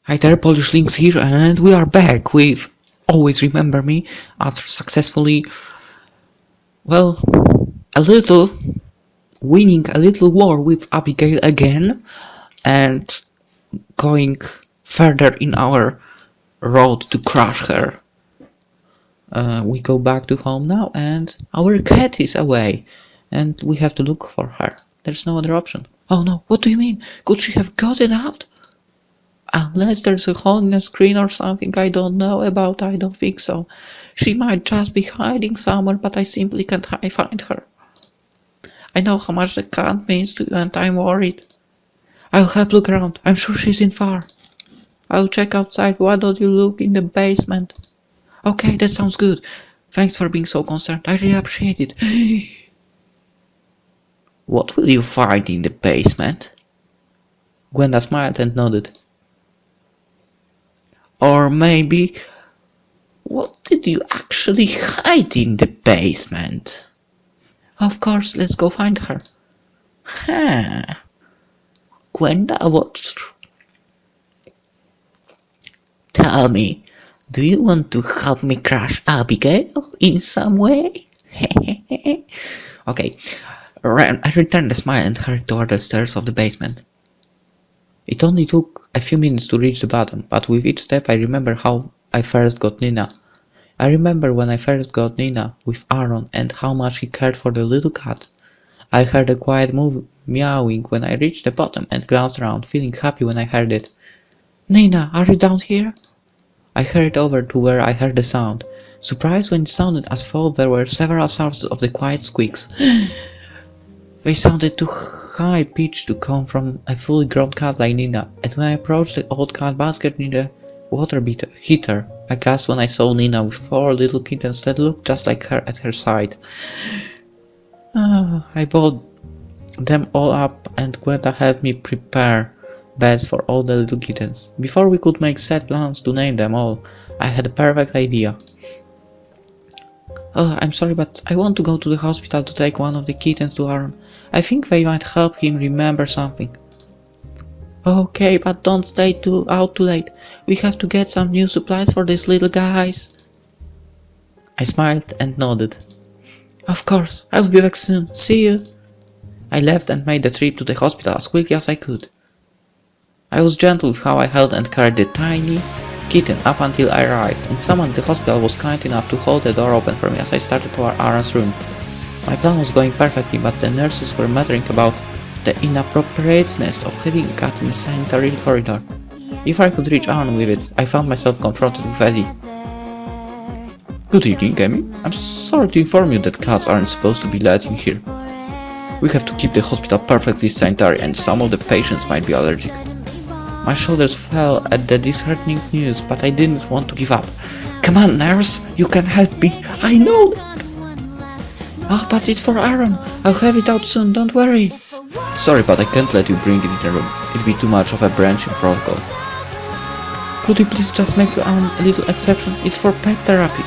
Hi there, PolishLynx here, and we are back with Always Remember Me after successfully, well, winning a little war with Abigail again and going further in our road to crush her. We go back to home now, and our cat is away, and we have to look for her. There's no other option. Oh no, what do you mean? Could she have gotten out? Unless there's a hole in the screen or something I don't know about, I don't think so. She might just be hiding somewhere, but I simply can't find her. I know how much the cat means to you, and I'm worried. I'll help look around. I'm sure she's in far. I'll check outside. Why don't you look in the basement? Okay, that sounds good. Thanks for being so concerned. I really appreciate it. What will you find in the basement? Gwenda smiled and nodded. Or maybe, what did you actually hide in the basement? Of course, let's go find her. Gwenda, what? Tell me, do you want to help me crush Abigail in some way? Okay, I returned the smile and hurried toward the stairs of the basement. It only took a few minutes to reach the bottom, but with each step I remember how I first got Nina. I remember when I first got Nina with Aaron and how much he cared for the little cat. I heard a quiet meowing when I reached the bottom and glanced around, feeling happy when I heard it. Nina, are you down here? I hurried over to where I heard the sound. Surprised when it sounded as though there were several sources of the quiet squeaks. They sounded too high-pitched to come from a fully grown cat like Nina, and when I approached the old cat basket near the water heater, I gasped when I saw Nina with 4 little kittens that looked just like her at her side. I brought them all up, and Gwenda helped me prepare beds for all the little kittens. Before we could make set plans to name them all, I had a perfect idea. I'm sorry, but I want to go to the hospital to take one of the kittens to Aaron. I think they might help him remember something. Okay, but don't stay out too late. We have to get some new supplies for these little guys. I smiled and nodded. Of course, I'll be back soon. See you. I left and made the trip to the hospital as quickly as I could. I was gentle with how I held and carried the tiny kitten up until I arrived, and someone at the hospital was kind enough to hold the door open for me as I started toward Aaron's room. My plan was going perfectly, but the nurses were muttering about the inappropriateness of having a cat in a sanitary corridor. Before I could reach Aaron with it, I found myself confronted with Eddie. Good evening, Emmy. I'm sorry to inform you that cats aren't supposed to be let in here. We have to keep the hospital perfectly sanitary, and some of the patients might be allergic. My shoulders fell at the disheartening news, but I didn't want to give up. Come on, nurse, you can help me. I know that. Oh, but it's for Aaron. I'll have it out soon, don't worry. Sorry, but I can't let you bring it in the room. It'd be too much of a branch in protocol. Could you please just make a little exception? It's for pet therapy.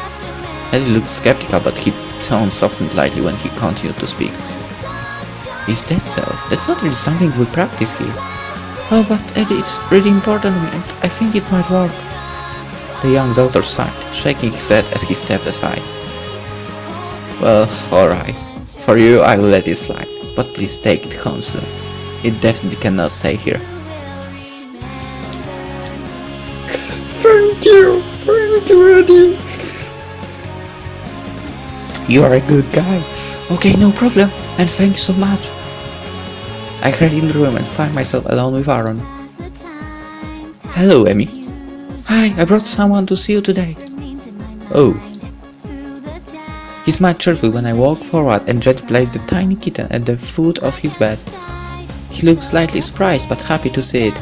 Eddie looked skeptical, but his tone softened lightly when he continued to speak. Is that so? That's not really something we practice here. Oh, but Eddie, it's really important to me, and I think it might work. The young doctor sighed, shaking his head as he stepped aside. Well, alright. For you, I will let it slide, but please take it home soon. It definitely cannot stay here. Thank you, Eddie. You are a good guy. Okay, no problem, and thank you so much. I hurried in the room and found myself alone with Aaron. Hello, Emmy. Hi, I brought someone to see you today. Oh. He smiled cheerfully when I walked forward and gently placed the tiny kitten at the foot of his bed. He looked slightly surprised but happy to see it.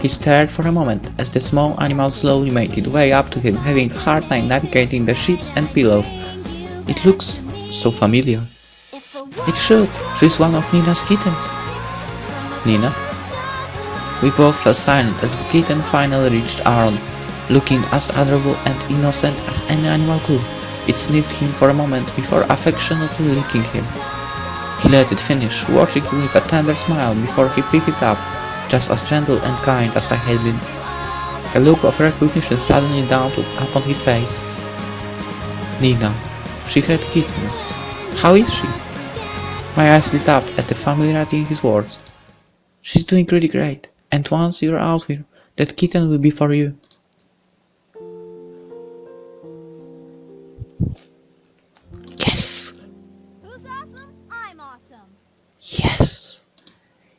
He stared for a moment as the small animal slowly made its way up to him, having a hard time navigating the sheets and pillow. It looks so familiar. It should. She's one of Nina's kittens. Nina? We both fell silent as the kitten finally reached Aaron, looking as adorable and innocent as any animal could. It sniffed him for a moment before affectionately licking him. He let it finish, watching him with a tender smile before he picked it up, just as gentle and kind as I had been A look of recognition suddenly dawned upon his face. Nina. She had kittens. How is she? My eyes lit up at the familiarity in his words. She's doing really great, and once you're out here, that kitten will be for you. Yes! Who's awesome? I'm awesome. Yes!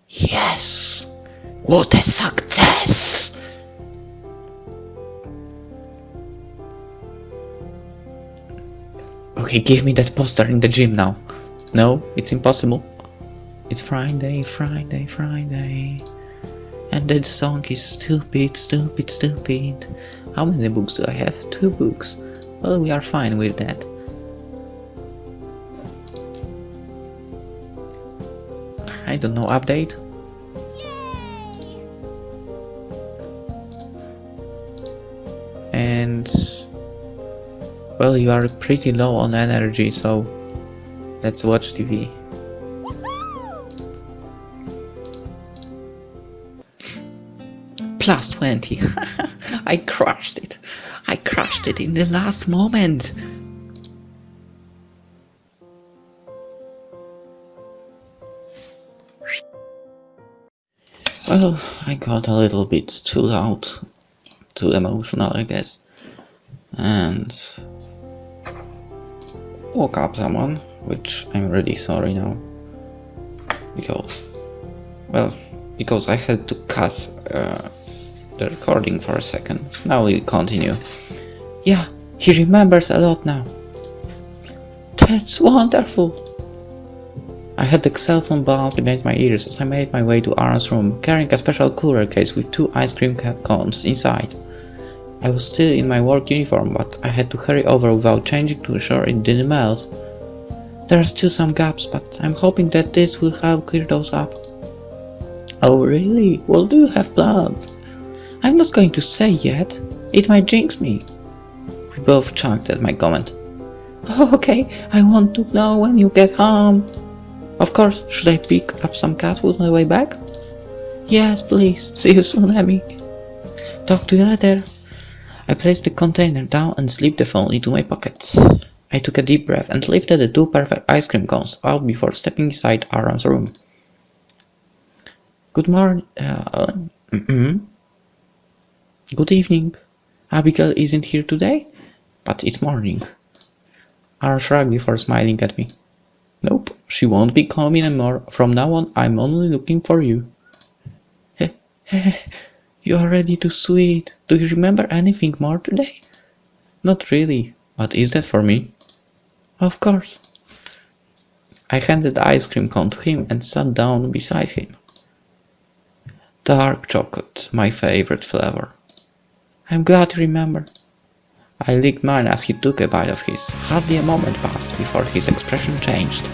Yes! What a success! Okay, give me that poster in the gym now. No, it's impossible. It's Friday, Friday, Friday. And that song is stupid, stupid, stupid. How many books do I have? 2 books. Well, we are fine with that. I don't know, update? Yay! And... well, you are pretty low on energy, so... let's watch TV. Plus 20. I crushed it. I crushed it in the last moment. Well, I got a little bit too loud, too emotional, I guess, and woke up someone, which I'm really sorry now, because I had to cut the recording for a second. Now we continue. Yeah, he remembers a lot now. That's wonderful. I had the cell phone balanced against my ears as I made my way to Aaron's room, carrying a special cooler case with 2 ice cream cones inside. I was still in my work uniform, but I had to hurry over without changing to ensure it didn't melt. There are still some gaps, but I'm hoping that this will help clear those up. Oh really? What do you have planned? I'm not going to say yet. It might jinx me. We both chucked at my comment. Oh, okay, I want to know when you get home. Of course, should I pick up some cat food on the way back? Yes, please. See you soon, Emmy. Talk to you later. I placed the container down and slipped the phone into my pocket. I took a deep breath and lifted the 2 perfect ice cream cones out before stepping inside Aaron's room. Good morning. Good evening. Abigail isn't here today, but it's morning. Aaron shrugged before smiling at me. Nope, she won't be coming anymore. From now on, I'm only looking for you. You are already too sweet. Do you remember anything more today? Not really, but is that for me? Of course. I handed the ice cream cone to him and sat down beside him. Dark chocolate, my favorite flavor. I'm glad you remember. I licked mine as he took a bite of his. Hardly a moment passed before his expression changed.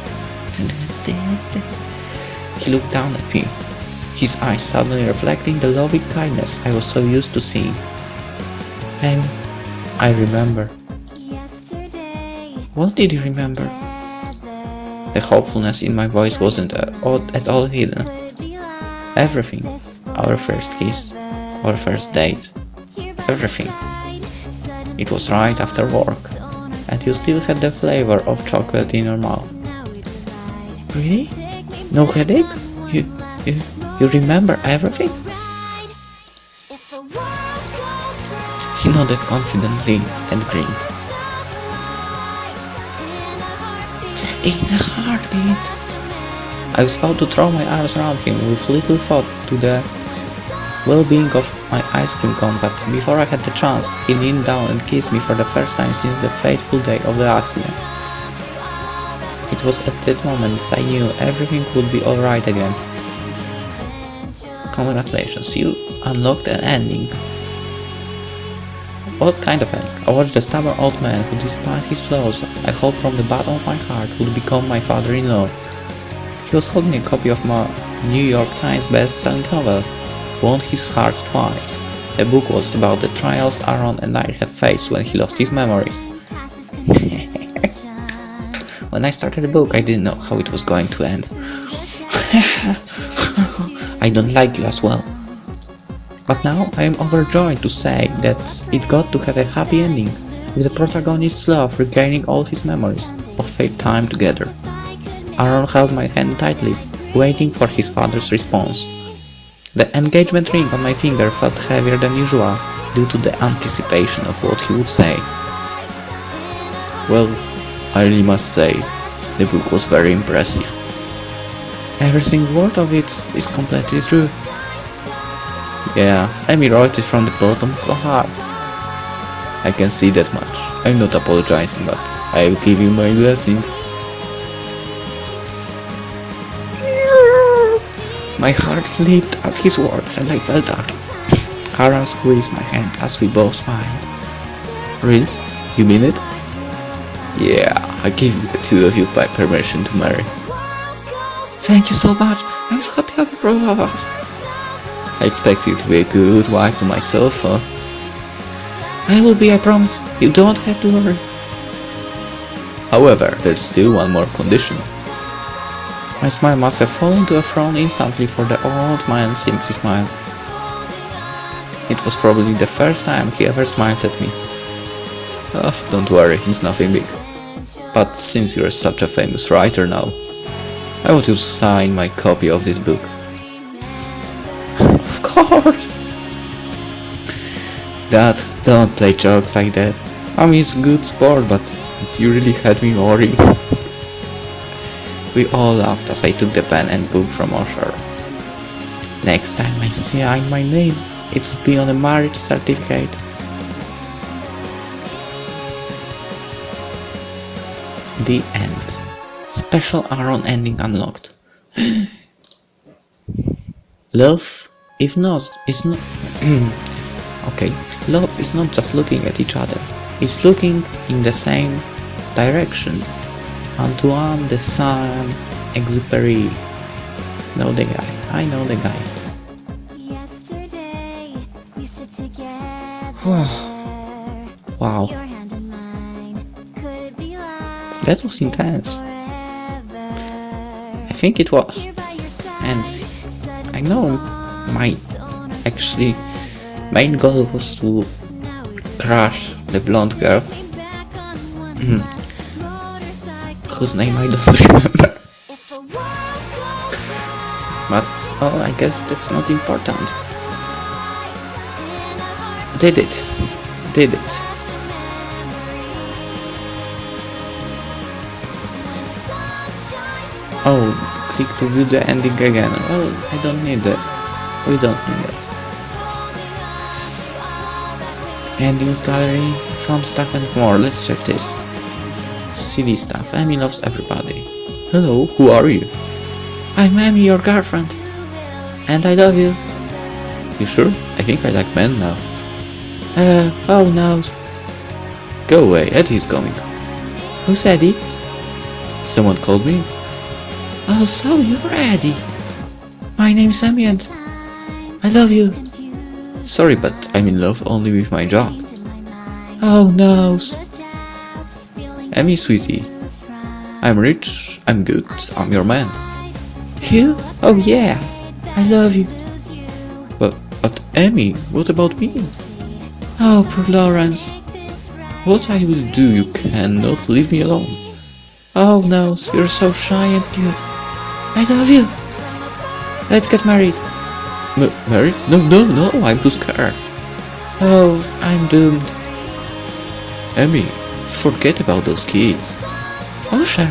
He looked down at me, his eyes suddenly reflecting the loving kindness I was so used to seeing. I remember. What did you remember? The hopefulness in my voice wasn't at all hidden. Everything. Our first kiss, our first date, everything. It was right after work, and you still had the flavor of chocolate in your mouth. Really? No headache? You remember everything? He nodded confidently and grinned. In a heartbeat. I was about to throw my arms around him with little thought to the well-being of my ice cream cone, but before I had the chance, he leaned down and kissed me for the first time since the fateful day of the accident. It was at that moment that I knew everything would be alright again. Congratulations, you unlocked an ending. What kind of ending? I watched the stubborn old man who, despite his flaws, I hope from the bottom of my heart would become my father-in-law. He was holding a copy of my New York Times best-selling novel, Won His Heart Twice. The book was about the trials Aaron and I have faced when he lost his memories. When I started the book, I didn't know how it was going to end. I don't like you as well. But now I am overjoyed to say that it got to have a happy ending, with the protagonist's love regaining all his memories of their time together. Aaron held my hand tightly, waiting for his father's response. The engagement ring on my finger felt heavier than usual due to the anticipation of what he would say. Well, I really must say, the book was very impressive. Every single word of it is completely true. Yeah, let me write it from the bottom of the heart. I can see that much. I'm not apologizing, but I'll give you my blessing. My heart leaped at his words and I felt ugly. Aaron squeezed my hand as we both smiled. Really? You mean it? Yeah, I give you the two of you by permission to marry. Thank you so much. I'm so happy of both of us. I expect you to be a good wife to myself, huh? I will be, I promise. You don't have to worry. However, there's still one more condition. My smile must have fallen to a frown instantly, for the old man simply smiled. It was probably the first time he ever smiled at me. Oh, don't worry, it's nothing big. But since you're such a famous writer now, I want you to sign my copy of this book. Of course! Dad, don't play jokes like that. I mean, it's a good sport, but you really had me worrying. We all laughed as I took the pen and book from Osher. Next time I sign my name, it would be on a marriage certificate. The end. Special Aaron ending unlocked. Love, if not, is not. Okay, love is not just looking at each other. It's looking in the same direction. Antoine de Saint-Exupéry. Know the guy. I know the guy. Yesterday, we stood together. Wow, Your hand in mine. Could it be like that was intense. forever? I think it was. Here by your side, And suddenly I know my actually main goal was to crush the blonde girl, back on one motorcycle. whose name I don't remember. If the world goes But oh, I guess that's not important. in a heart, Did it. Did it. Oh, click to view the ending again. Oh, I don't need that. We don't need that. Endings gallery, fun stuff and more. Let's check this. CD stuff. Amy loves everybody. Hello, who are you? I'm Amy, your girlfriend. And I love you. You sure? I think I like men now. Oh no. Go away, Eddie's coming. Who's Eddie? Someone called me. Oh, so you're Eddie. My name's Amy and I love you. Sorry, but I'm in love only with my job. Oh no. Amy, sweetie. I'm rich, I'm good, I'm your man. You? Oh yeah, I love you. But Amy, what about me? Oh, poor Lawrence. What I will do, you cannot leave me alone. Oh no, you're so shy and cute. I love you. Let's get married. Married? No, I'm too scared. Oh, I'm doomed. Amy, forget about those kids. Oh, sure.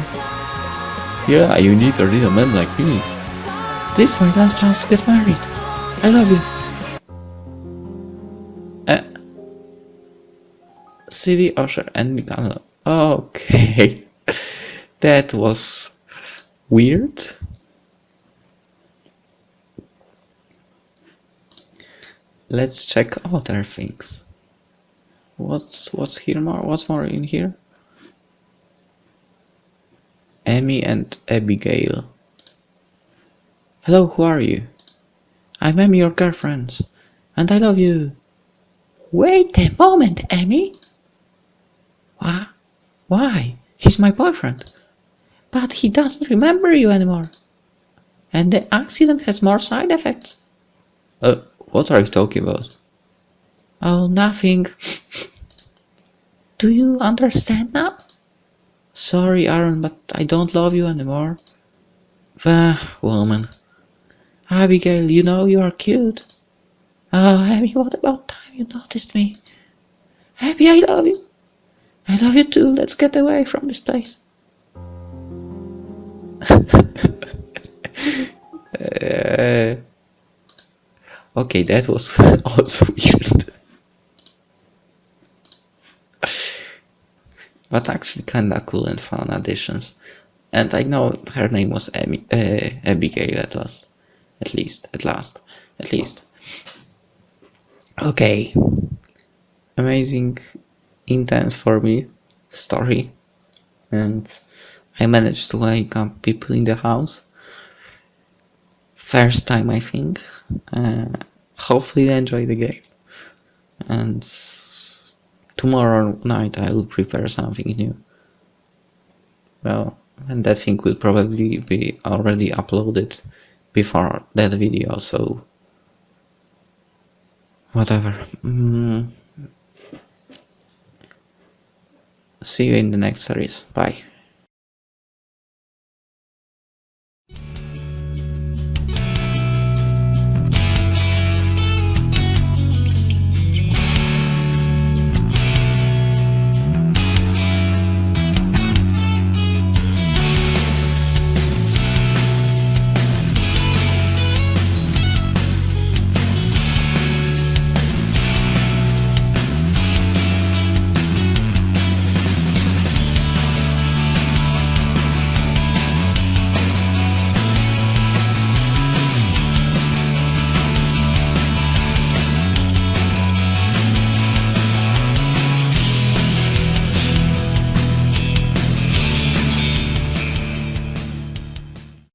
Yeah, you need a real man like me. This is my last chance to get married. I love you. CD Usher and Mikano. Okay. That was weird. Let's check other things. What's here more? What's more in here? Amy and Abigail. Hello, who are you? I'm Amy, your girlfriend, and I love you. Wait a moment, Amy. What? Why? He's my boyfriend. But he doesn't remember you anymore. And the accident has more side effects. What are you talking about? Oh, nothing. Do you understand now? Sorry, Aaron, but I don't love you anymore. Woman. Abigail, you know you are cute. Oh, Abby, what about time you noticed me? Abby, I love you. I love you too. Let's get away from this place. Okay, that was also weird. But actually kinda cool and fun additions. And I know her name was Abigail at last. At least. Okay. Amazing, intense for me story. And I managed to wake up people in the house. First time, I think. Hopefully they enjoy the game. And tomorrow night I will prepare something new. Well, and that thing will probably be already uploaded before that video, so whatever. See you in the next series. Bye.